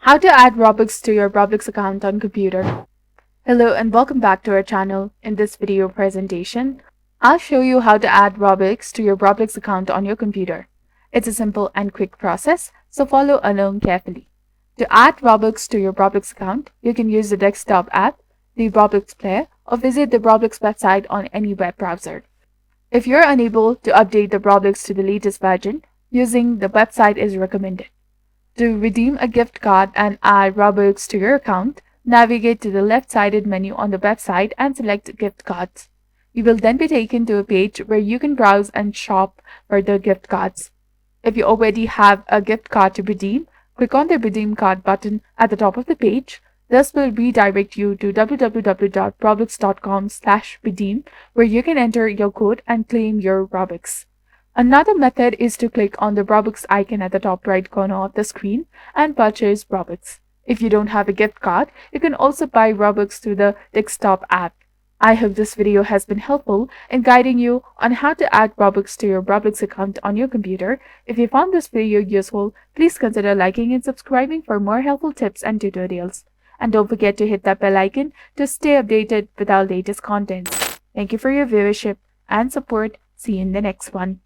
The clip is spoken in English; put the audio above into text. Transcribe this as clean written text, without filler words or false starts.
How to add Robux to your Roblox account on computer. Hello and welcome back to our channel. In this video presentation, I'll show you how to add Robux to your Roblox account on your computer. It's a simple and quick process, so follow along carefully. To add Robux to your Roblox account, you can use the desktop app, the Roblox player, or visit the Roblox website on any web browser. If you're unable to update the Roblox to the latest version, using the website is recommended. To redeem a gift card and add Robux to your account, navigate to the left-sided menu on the website and select Gift Cards. You will then be taken to a page where you can browse and shop for the gift cards. If you already have a gift card to redeem, click on the Redeem Card button at the top of the page. This will redirect you to www.roblox.com/redeem, where you can enter your code and claim your Robux. Another method is to click on the Robux icon at the top right corner of the screen and purchase Robux. If you don't have a gift card, you can also buy Robux through the desktop app. I hope this video has been helpful in guiding you on how to add Robux to your Roblox account on your computer. If you found this video useful, please consider liking and subscribing for more helpful tips and tutorials. And don't forget to hit that bell icon to stay updated with our latest content. Thank you for your viewership and support. See you in the next one.